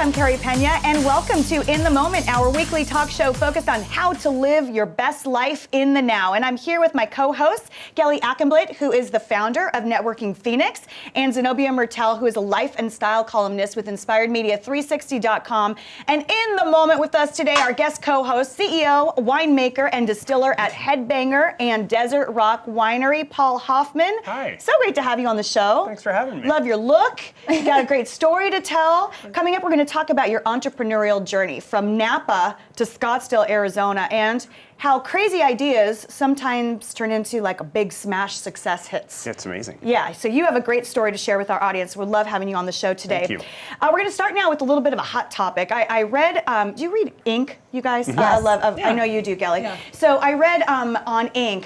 I'm Carey Pena, and welcome to In the Moment, our weekly talk show focused on how to live your best life in the now. And I'm here with my co-host, Gelie Akhenblit, who is the founder of Networking Phoenix, and Zenobia Mertel, who is a life and style columnist with InspiredMedia360.com. And in the moment with us today, our guest co-host, CEO, winemaker, and distiller at Headbanger and Desert Rock Winery, Paul Hoffman. Hi. So great to have you on the show. Thanks for having me. Love your look. You got a great story to tell. Coming up, we're going to talk about your entrepreneurial journey from Napa to Scottsdale, Arizona, and how crazy ideas sometimes turn into like a big smash success hits. It's amazing. Yeah, so you have a great story to share with our audience. We'd love having you on the show today. Thank you. We're going to start now with a little bit of a hot topic. I read, do you read Inc., you guys? Yes. I know you do, Gelie. Yeah. So I read on Inc.,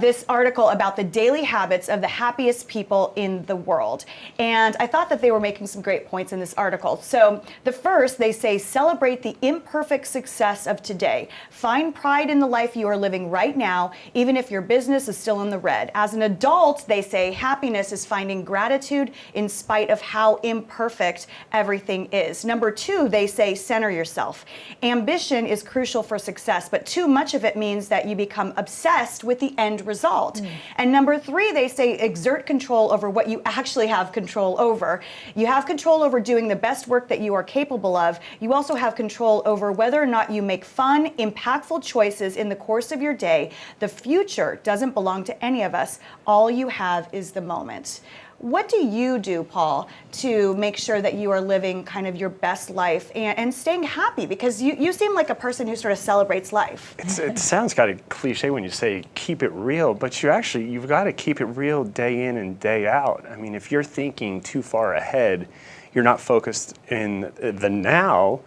this article about the daily habits of the happiest people in the world. And I thought that they were making some great points in this article. So the first, they say, celebrate the imperfect success of today. Find pride in the life you are living right now, even if your business is still in the red. As an adult, they say, happiness is finding gratitude in spite of how imperfect everything is. Number two, they say, center yourself. Ambition is crucial for success, but too much of it means that you become obsessed with the end result. And number three, they say, exert control over what you actually have control over. You have control over doing the best work that you are capable of. You also have control over whether or not you make fun, impactful choices in the course of your day. The future doesn't belong to any of us. All you have is the moment. What do you do, Paul, to make sure that you are living kind of your best life and staying happy? Because you seem like a person who sort of celebrates life. It sounds kind of cliche when you say keep it real, but you've got to keep it real day in and day out. I mean, if you're thinking too far ahead, you're not focused in the now,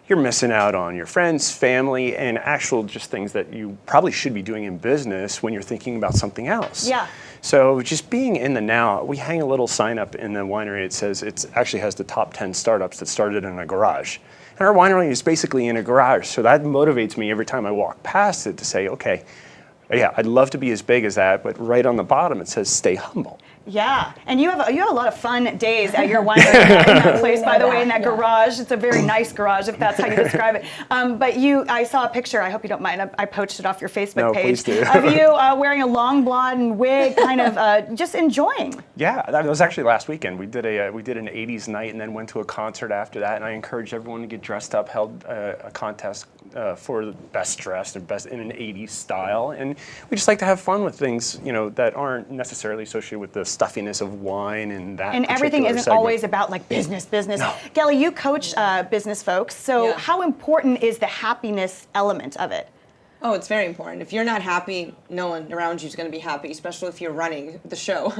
you're missing out on your friends, family, and actual just things that you probably should be doing in business when you're thinking about something else. Yeah. So just being in the now, we hang a little sign up in the winery. It says it actually has the top 10 startups that started in a garage. And our winery is basically in a garage. So that motivates me every time I walk past it to say, okay, yeah, I'd love to be as big as that, but right on the bottom it says stay humble. Yeah, and you have a lot of fun days at your winery in that place, by the way, in that garage. It's a very nice garage, if that's how you describe it. But I saw a picture, I hope you don't mind, I poached it off your Facebook page, please do. of you wearing a long blonde wig, kind of just enjoying. Yeah, that was actually last weekend. We did an 80s night and then went to a concert after that, and I encouraged everyone to get dressed up, held a contest for the best dressed and best in an 80s style, and we just like to have fun with things, that aren't necessarily associated with the stuffiness of wine and that. And everything isn't always about like business. No. Gelie, you coach business folks, so how important is the happiness element of it? Oh, it's very important. If you're not happy, no one around you is going to be happy, especially if you're running the show.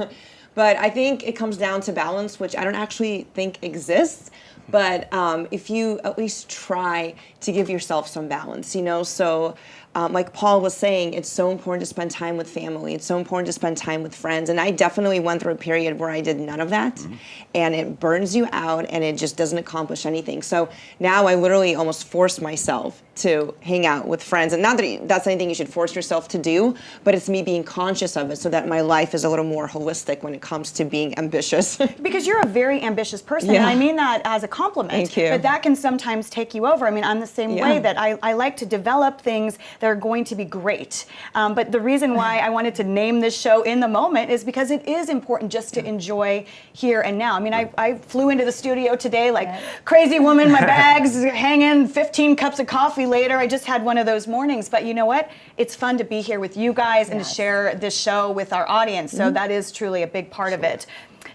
But I think it comes down to balance, which I don't actually think exists. But if you at least try to give yourself some balance, so like Paul was saying, it's so important to spend time with family. It's so important to spend time with friends. And I definitely went through a period where I did none of that. And it burns you out and it just doesn't accomplish anything. So now I literally almost force myself to hang out with friends. And not that that's anything you should force yourself to do, but it's me being conscious of it so that my life is a little more holistic when it comes to being ambitious. Because you're a very ambitious person, and I mean that as a compliment. Thank you. But that can sometimes take you over. I mean, I'm the same way, that I like to develop things that are going to be great. But the reason why I wanted to name this show In the Moment is because it is important just to enjoy here and now. I mean, I flew into the studio today like crazy woman, my bags hanging, 15 cups of coffee later. I just had one of those mornings. But you know what? It's fun to be here with you guys and to share this show with our audience. So that is truly a big part of it.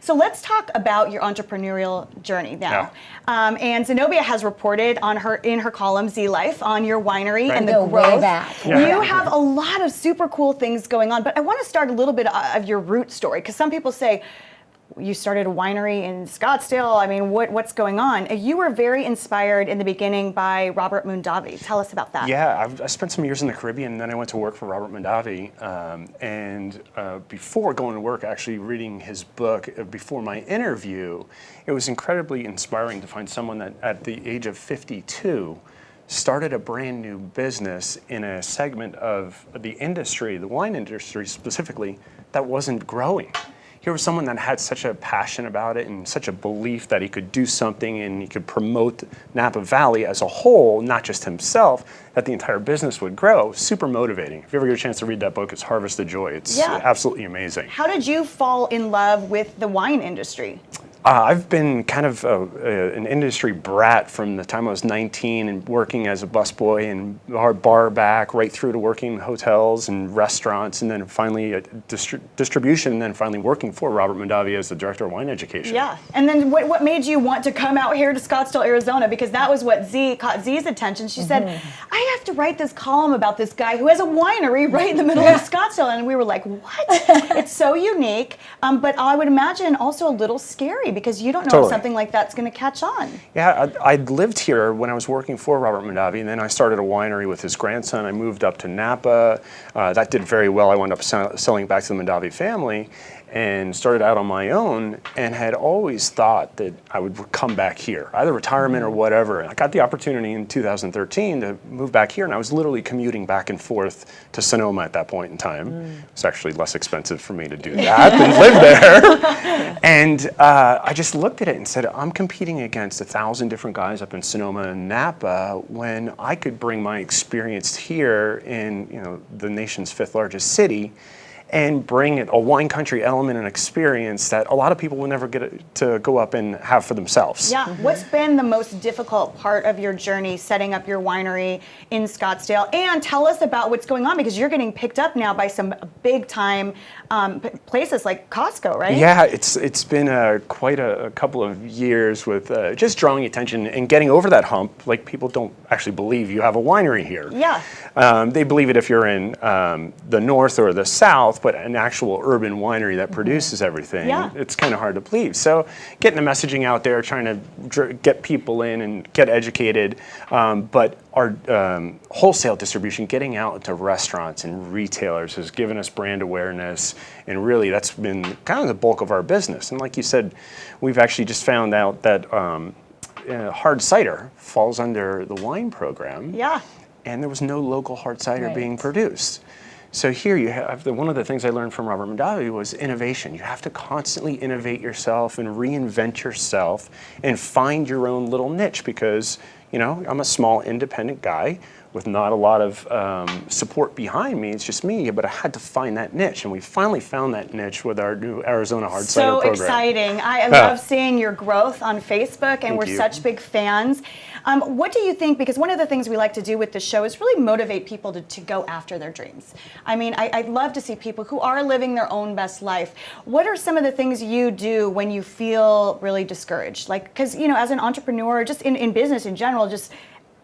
So let's talk about your entrepreneurial journey now. Yeah. And Zenobia has reported in her column Z Life on your winery and the growth. Way back. You have a lot of super cool things going on, but I want to start a little bit of your root story, because some people say, you started a winery in Scottsdale. I mean, what's going on? You were very inspired in the beginning by Robert Mondavi. Tell us about that. Yeah, I spent some years in the Caribbean, and then I went to work for Robert Mondavi. And before going to work, actually reading his book, before my interview, it was incredibly inspiring to find someone that at the age of 52 started a brand new business in a segment of the industry, the wine industry specifically, that wasn't growing. He here was someone that had such a passion about it and such a belief that he could do something and he could promote Napa Valley as a whole, not just himself, that the entire business would grow. Super motivating. If you ever get a chance to read that book, it's Harvest of Joy. It's absolutely amazing. How did you fall in love with the wine industry? I've been kind of an industry brat from the time I was 19 and working as a busboy and our bar back right through to working in hotels and restaurants and then finally distribution and then finally working for Robert Mondavi as the director of wine education. Yeah, and then what made you want to come out here to Scottsdale, Arizona? Because that was what caught Z's attention. She said, I have to write this column about this guy who has a winery right in the middle of Scottsdale. And we were like, what? It's so unique, but I would imagine also a little scary because you don't know if something like that's going to catch on. Yeah, I lived here when I was working for Robert Mondavi, and then I started a winery with his grandson. I moved up to Napa. That did very well. I wound up selling back to the Mondavi family and started out on my own and had always thought that I would come back here, either retirement or whatever. And I got the opportunity in 2013 to move back here, and I was literally commuting back and forth to Sonoma at that point in time. It was actually less expensive for me to do that than live there. And I just looked at it and said, I'm competing against 1,000 different guys up in Sonoma and Napa when I could bring my experience here in the nation's 5th largest city and bring a wine country element and experience that a lot of people will never get to go up and have for themselves. Yeah. What's been the most difficult part of your journey setting up your winery in Scottsdale? And tell us about what's going on because you're getting picked up now by some big time places like Costco, right? Yeah, it's been quite a couple of years with just drawing attention and getting over that hump. Like people don't actually believe you have a winery here. Yeah. They believe it if you're in the north or the south, but an actual urban winery that produces everything, it's kind of hard to believe. So getting the messaging out there, trying to get people in and get educated, but our wholesale distribution, getting out to restaurants and retailers has given us brand awareness, and really that's been kind of the bulk of our business. And like you said, we've actually just found out that hard cider falls under the wine program. Yeah. And there was no local hard cider being produced. So here you have, one of the things I learned from Robert Mondavi was innovation. You have to constantly innovate yourself and reinvent yourself and find your own little niche because, I'm a small independent guy with not a lot of support behind me. It's just me, but I had to find that niche, and we finally found that niche with our new Arizona hard cider program. So exciting. I love seeing your growth on Facebook, and we're such big fans. What do you think, because one of the things we like to do with this show is really motivate people to go after their dreams. I mean, I'd love to see people who are living their own best life. What are some of the things you do when you feel really discouraged? Like, because, as an entrepreneur, just in business in general, just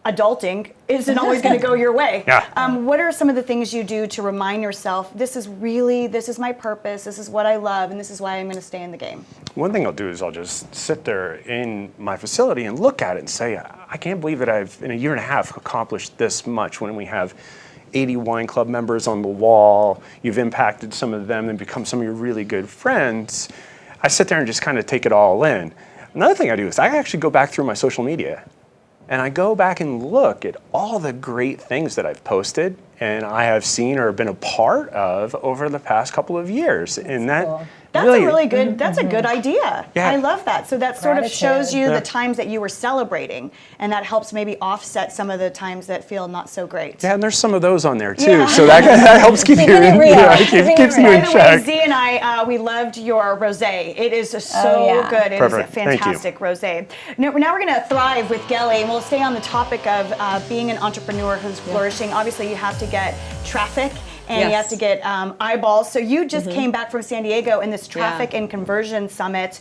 adulting isn't always going to go your way. What are some of the things you do to remind yourself, this is my purpose, this is what I love, and this is why I'm going to stay in the game? One thing I'll do is I'll just sit there in my facility and look at it and say, I can't believe that I've, in a year and a half, accomplished this much when we have 80 wine club members on the wall. You've impacted some of them and become some of your really good friends. I sit there and just kind of take it all in. Another thing I do is I actually go back through my social media and I go back and look at all the great things that I've posted and I have seen or been a part of over the past couple of years. And that cool. That's really, a really good, that's a good idea. Yeah. I love that. So that sort of shows you the times that you were celebrating, and that helps maybe offset some of the times that feel not so great. Yeah, and there's some of those on there too, so that helps keep you in, keeps you in check. By the way, Z and I, we loved your rosé. It is so good. It is a fantastic rosé. Now we're going to thrive with Gelie, and we'll stay on the topic of being an entrepreneur who's flourishing. Obviously, you have to get traffic. And you have to get eyeballs. So you just came back from San Diego in this Traffic and Conversion Summit,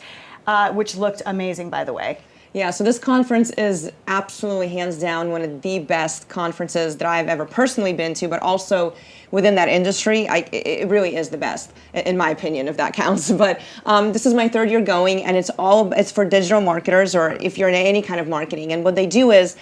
which looked amazing, by the way. Yeah, so this conference is absolutely hands down one of the best conferences that I've ever personally been to, but also within that industry, it really is the best, in my opinion, if that counts. But this is my 3rd year going, and it's for digital marketers, or if you're in any kind of marketing. And what they do is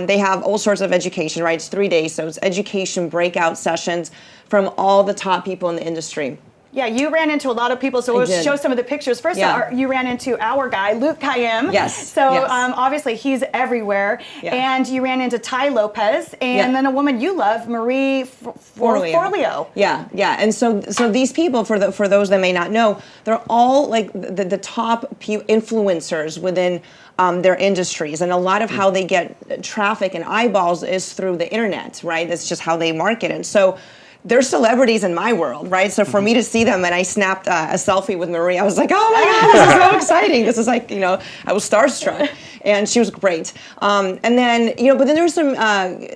they have all sorts of education, right? It's 3 days, so it's education breakout sessions from all the top people in the industry. Yeah, you ran into a lot of people, so we'll show some of the pictures. First, you ran into our guy, Luke Kayyem. Yes. So obviously he's everywhere. Yeah. And you ran into Ty Lopez, and then a woman you love, Marie Forleo. Yeah. And so these people, for those that may not know, they're all like the top influencers within their industries, and a lot of how they get traffic and eyeballs is through the internet, right? That's just how they market. And so they're celebrities in my world, right? So for me to see them, and I snapped a selfie with Marie, I was like, oh my God, this is so exciting. This is like, I was starstruck, and she was great. And then, but then there's some,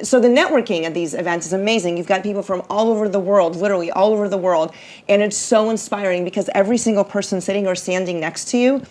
so the networking at these events is amazing. You've got people from all over the world, literally all over the world, and it's so inspiring because every single person sitting or standing next to you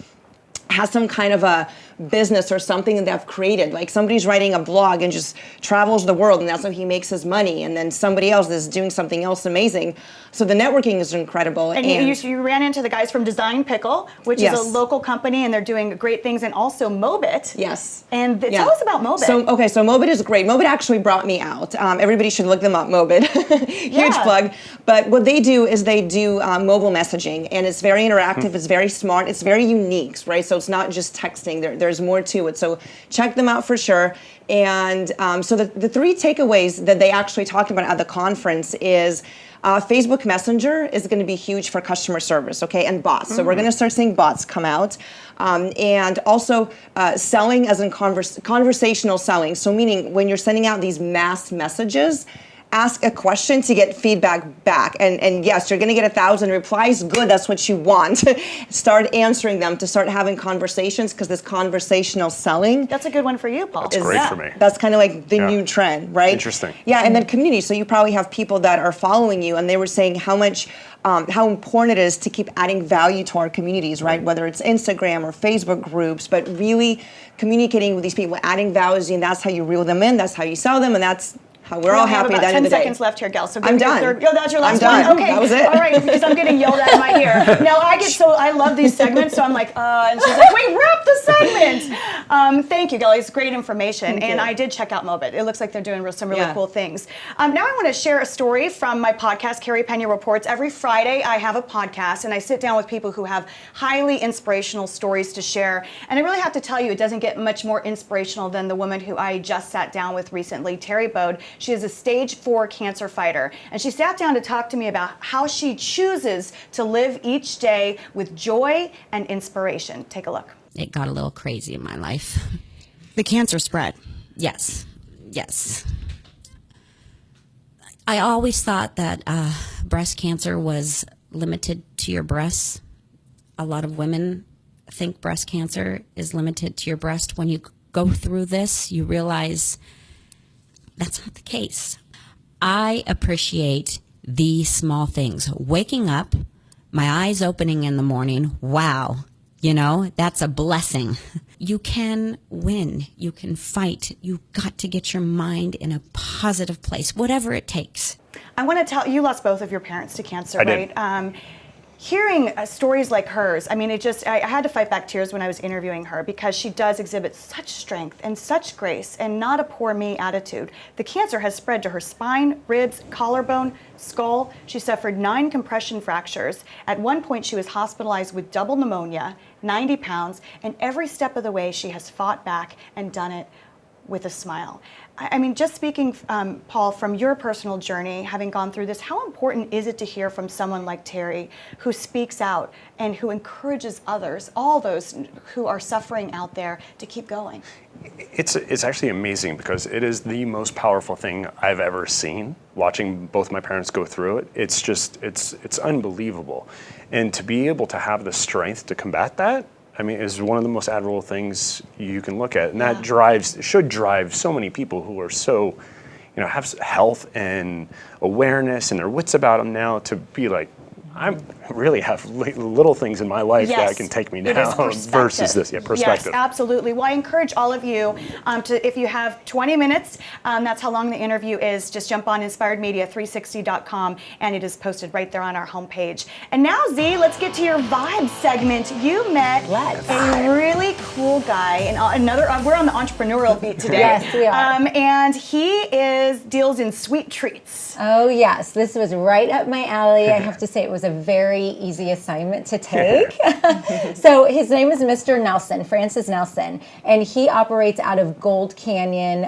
has some kind of a business or something that they've created. Like somebody's writing a blog and just travels the world, and that's how he makes his money. And then somebody else is doing something else amazing. So the networking is incredible. And you ran into the guys from Design Pickle, which is a local company, and they're doing great things, and also Mobit. Yes. And tell us about Mobit. So Mobit is great. Mobit actually brought me out. Everybody should look them up, Mobit. Huge plug. But what they do is they do mobile messaging, and it's very interactive, it's very smart, it's very unique, right? So it's not just texting, there's more to it. So check them out for sure. And so the three takeaways that they actually talked about at the conference is Facebook Messenger is going to be huge for customer service, okay, and bots. So we're going to start seeing bots come out. And also selling as in conversational selling. So meaning when you're sending out these mass messages, ask a question to get feedback back. And yes, you're going to get 1,000 replies. Good, that's what you want. Start answering them to start having conversations, because this conversational selling. That's a good one for you, Paul. That's great for me. That's kind of like the new trend, right? Interesting. Yeah, and then community. So you probably have people that are following you, and they were saying how important it is to keep adding value to our communities, right? Whether it's Instagram or Facebook groups, but really communicating with these people, adding value, and that's how you reel them in, that's how you sell them, and that's how we're all happy at the end of the day. 10 seconds left here, Gal. So I'm done. That's your last I'm done. one? Okay. That was it. All right, because I'm getting yelled at in my ear. Now, I love these segments, so I'm like, and she's like, wait, wrap the segment. Thank you, Gelie. It's great information. Thank and you. I did check out Mobit. It looks like they're doing some really cool things. Now I want to share a story from my podcast, Carey Pena Reports. Every Friday, I have a podcast, and I sit down with people who have highly inspirational stories to share. And I really have to tell you, it doesn't get much more inspirational than the woman who I just sat down with recently, Terry Bode. She is a stage 4 cancer fighter, and she sat down to talk to me about how she chooses to live each day with joy and inspiration. Take a look. It got a little crazy in my life. The cancer spread. Yes. I always thought that breast cancer was limited to your breasts. A lot of women think breast cancer is limited to your breast. When you go through this, you realize that's not the case. I appreciate the small things. Waking up, my eyes opening in the morning, wow, that's a blessing. You can win. You can fight. You got to get your mind in a positive place, whatever it takes. I want to tell you, lost both of your parents to cancer, I right? did. Hearing stories like hers, I mean, I had to fight back tears when I was interviewing her, because she does exhibit such strength and such grace and not a poor me attitude. The cancer has spread to her spine, ribs, collarbone, skull. She suffered 9 compression fractures. At one point, she was hospitalized with double pneumonia, 90 pounds, and every step of the way, she has fought back and done it with a smile. I mean, just speaking, Paul, from your personal journey, having gone through this, how important is it to hear from someone like Terry, who speaks out and who encourages others, all those who are suffering out there, to keep going? It's actually amazing, because it is the most powerful thing I've ever seen, watching both my parents go through it. It's just, it's unbelievable. And to be able to have the strength to combat that, I mean, is one of the most admirable things you can look at. And that should drive so many people who are so, have health and awareness and their wits about them now, to be like, I really have little things in my life that can take me down versus this. Yeah, perspective. Yes, absolutely. Well, I encourage all of you if you have 20 minutes, that's how long the interview is, just jump on inspiredmedia360.com, and it is posted right there on our homepage. And now, Z, let's get to your vibe segment. You met a really cool guy, and we're on the entrepreneurial beat today. Yes, we are. And he deals in sweet treats. Oh, yes. This was right up my alley. I have to say it was a very very easy assignment to take. So his name is Mr. Nelson, Francis Nelson, and he operates out of Gold Canyon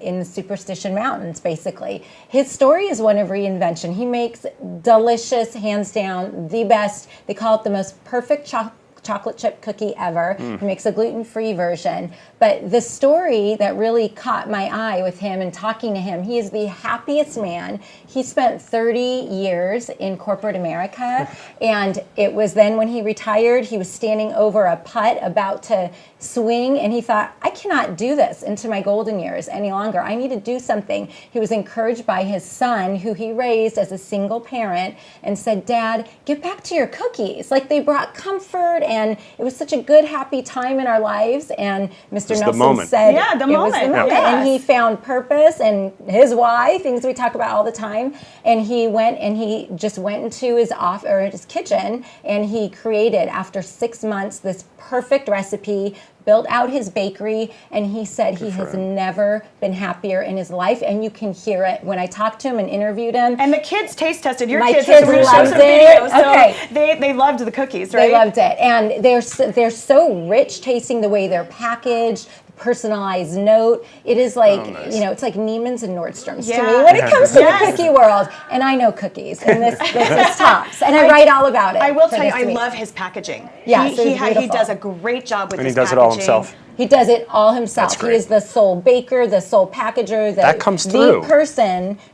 in the Superstition Mountains, basically. His story is one of reinvention. He makes delicious, hands down, the best. They call it the most perfect chocolate chip cookie ever. He makes a gluten-free version. But the story that really caught my eye with him and talking to him, he is the happiest man. He spent 30 years in corporate America, and it was then when he retired, he was standing over a putt about to swing, and he thought, I cannot do this into my golden years any longer. I need to do something. He was encouraged by his son, who he raised as a single parent, and said, Dad, get back to your cookies. Like, they brought comfort, and it was such a good, happy time in our lives. And Mr. Nelson said, yeah, the it was the moment. Yes. And he found purpose and his why, things we talk about all the time. And he went and he just went into his his kitchen, and he created, after 6 months, this perfect recipe, built out his bakery, and he said he has never been happier in his life, and you can hear it when I talked to him and interviewed him. And the kids taste tested your My kids. kids so we're gonna show loved some it. videos. So Okay. they loved the cookies, right? They loved it, and they're so rich tasting, the way they're packaged, personalized note. It is like, it's like Neiman's and Nordstrom's to me when it comes to the cookie world. And I know cookies, and this tops. And I write all about it. I will tell you, I love his packaging. Yeah, he does a great job with his packaging. And he does it all himself. He does it all himself. That's great. He is the sole baker, the sole packager. That comes through.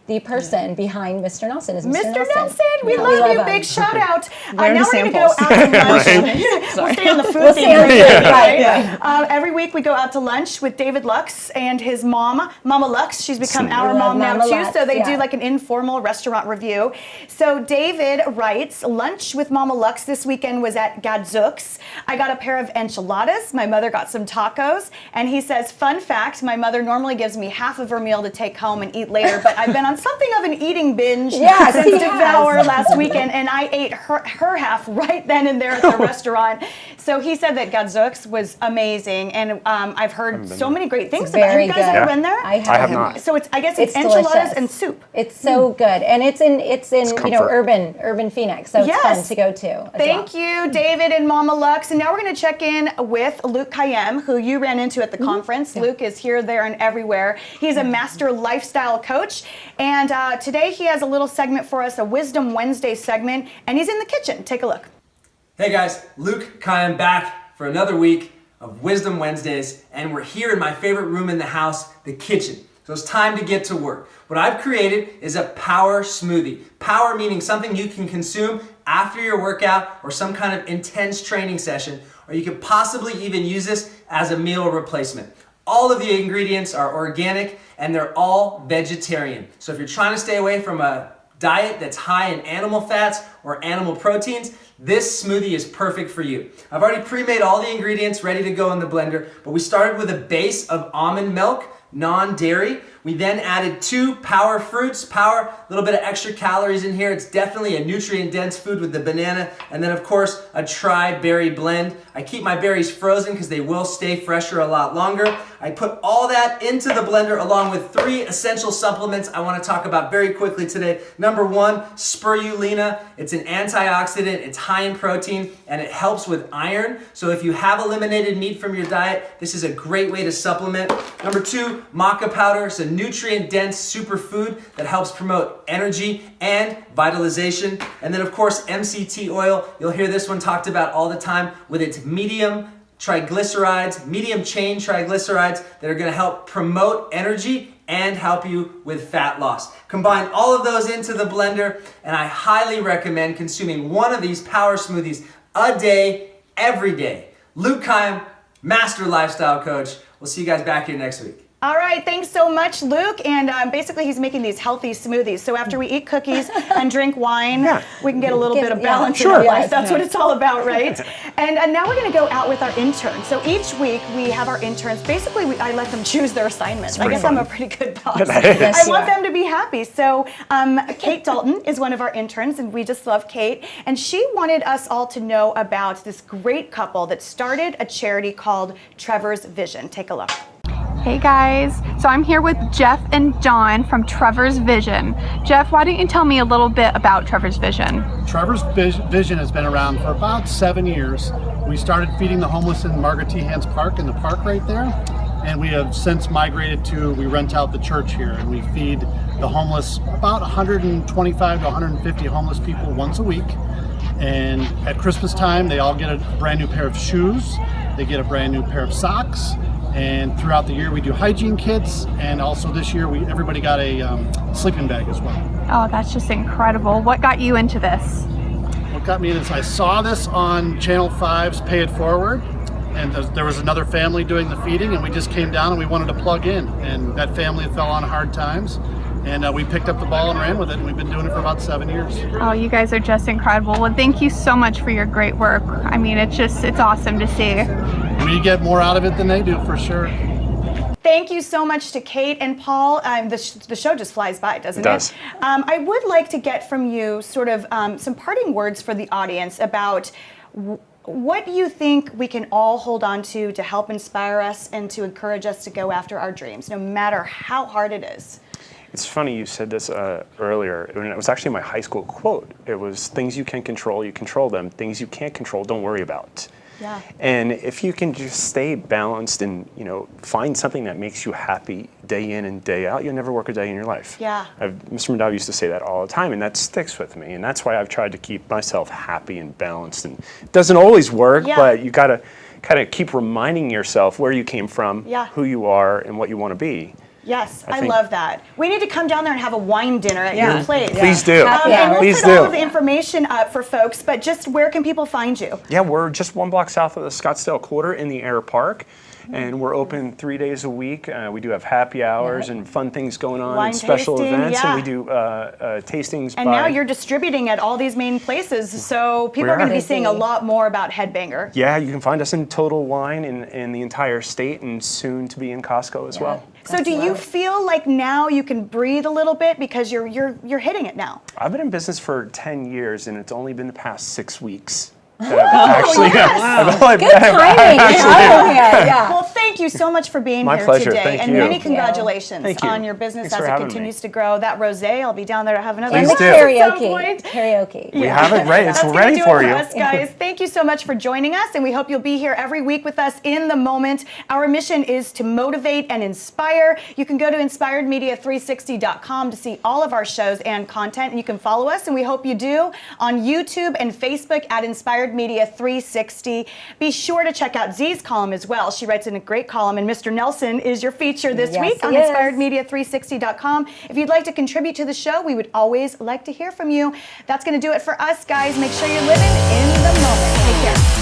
The person behind Mr. Nelson is Mr. Nelson. We love you. him. Big shout out. Where are Now the we're going to go samples? out to lunch. We'll stay on the food We'll theme. stay on food, right. Every week we go out to lunch with David Lux and his mom, Mama Lux. She's become Sweet. our We love mom now Mama too. Lux, So they do yeah. like an informal restaurant review. So David writes, lunch with Mama Lux this weekend was at Gadzooks. I got a pair of enchiladas. My mother got some tacos. And he says, fun fact, my mother normally gives me half of her meal to take home and eat later, but I've been on something of an eating binge Yes, since he has. Devour last weekend, and I ate her half right then and there at the restaurant. So he said that Gadzooks was amazing, and I've heard so many great things about it. Have very you guys good. ever been there? I have not. So I guess it's delicious. enchiladas and soup. It's so good, and it's in comfort. urban Phoenix, so it's Yes. fun to go to. as Thank well. you, David and Mama Lux. And now we're going to check in with Luke Kayyem, who you ran into at the conference. Luke is here, there, and everywhere. He's a master lifestyle coach. And today he has a little segment for us, a Wisdom Wednesday segment. And he's in the kitchen. Take a look. Hey guys, Luke Kayyem back for another week of Wisdom Wednesdays. And we're here in my favorite room in the house, the kitchen. So it's time to get to work. What I've created is a power smoothie. Power meaning something you can consume after your workout or some kind of intense training session, or you could possibly even use this as a meal replacement. All of the ingredients are organic and they're all vegetarian. So if you're trying to stay away from a diet that's high in animal fats or animal proteins, this smoothie is perfect for you. I've already pre-made all the ingredients ready to go in the blender, but we started with a base of almond milk, non-dairy. We then added 2 power fruits. Power, a little bit of extra calories in here. It's definitely a nutrient-dense food with the banana. And then, of course, a tri-berry blend. I keep my berries frozen because they will stay fresher a lot longer. I put all that into the blender along with 3 essential supplements I want to talk about very quickly today. Number 1, spirulina. It's an antioxidant. It's high in protein, and it helps with iron. So if you have eliminated meat from your diet, this is a great way to supplement. Number 2, maca powder. It's a nutrient-dense superfood that helps promote energy and vitalization. And then, of course, MCT oil. You'll hear this one talked about all the time with its medium triglycerides, medium chain triglycerides that are going to help promote energy and help you with fat loss. Combine all of those into the blender, and I highly recommend consuming one of these power smoothies a day, every day. Luke Kayyem, Master Lifestyle Coach. We'll see you guys back here next week. All right, thanks so much, Luke. And basically, he's making these healthy smoothies. So after we eat cookies and drink wine, we can get a little bit of balance in our life. That's what it's all about, right? And now we're going to go out with our interns. So each week we have our interns. Basically, I let them choose their assignments. I guess I'm a pretty good boss. I want them to be happy. So Kate Dalton is one of our interns, and we just love Kate. And she wanted us all to know about this great couple that started a charity called Trevor's Vision. Take a look. Hey guys, so I'm here with Jeff and John from Trevor's Vision. Jeff, why don't you tell me a little bit about Trevor's Vision? Trevor's Vision has been around for about 7 years. We started feeding the homeless in Margaret T. Hans Park, in the park right there. And we have since migrated to, we rent out the church here and we feed the homeless, about 125 to 150 homeless people once a week. And at Christmas time, they all get a brand new pair of shoes. They get a brand new pair of socks. And throughout the year, we do hygiene kits. And also this year, everybody got a sleeping bag as well. Oh, that's just incredible. What got you into this? What got me into this, I saw this on Channel 5's Pay It Forward. And there was another family doing the feeding, and we just came down and we wanted to plug in. And that family fell on hard times. And we picked up the ball and ran with it, and we've been doing it for about 7 years. Oh, you guys are just incredible. Well, thank you so much for your great work. I mean, it's awesome to see. We get more out of it than they do, for sure. Thank you so much to Kate and Paul. The show just flies by, doesn't it? It does. I would like to get from you sort of some parting words for the audience about what you think we can all hold on to help inspire us and to encourage us to go after our dreams, no matter how hard it is. It's funny you said this earlier, and it was actually my high school quote. It was, things you can control, you control them. Things you can't control, don't worry about. Yeah. And if you can just stay balanced and find something that makes you happy day in and day out, you'll never work a day in your life. Yeah. Mr. Mondavi used to say that all the time, and that sticks with me. And that's why I've tried to keep myself happy and balanced. And it doesn't always work, but you gotta kind of keep reminding yourself where you came from, who you are, and what you want to be. Yes, I love that. We need to come down there and have a wine dinner at your place. Please do. And we'll Please put all do. of the information up for folks, but just where can people find you? Yeah, we're just 1 block south of the Scottsdale Quarter in the Air Park. And we're open 3 days a week. We do have happy hours and fun things going on, Wine and special tasting, events, and we do tastings. And now you're distributing at all these main places, so people are going to be seeing a lot more about Headbanger. Yeah, you can find us in Total Wine in the entire state, and soon to be in Costco as well. So do you feel like now you can breathe a little bit because you're hitting it now? I've been in business for 10 years, and it's only been the past 6 weeks. Good timing. Well, thank you so much for being My here pleasure. today. Thank and you. many congratulations Thank you. on your business Thanks as for it having continues to grow. That rosé, I'll be down there to have another And Please the do. karaoke. We have it ready. It's That's ready gonna do for it you. us, guys. Thank you so much for joining us, and we hope you'll be here every week with us in the moment. Our mission is to motivate and inspire. You can go to inspiredmedia360.com to see all of our shows and content, and you can follow us, and we hope you do, on YouTube and Facebook at Inspired Media 360. Be sure to check out Z's column as well. She writes in a great column, and Mr. Nelson is your feature this week on inspiredmedia360.com. If you'd like to contribute to the show, we would always like to hear from you. That's going to do it for us, guys. Make sure you're living in the moment. Take care.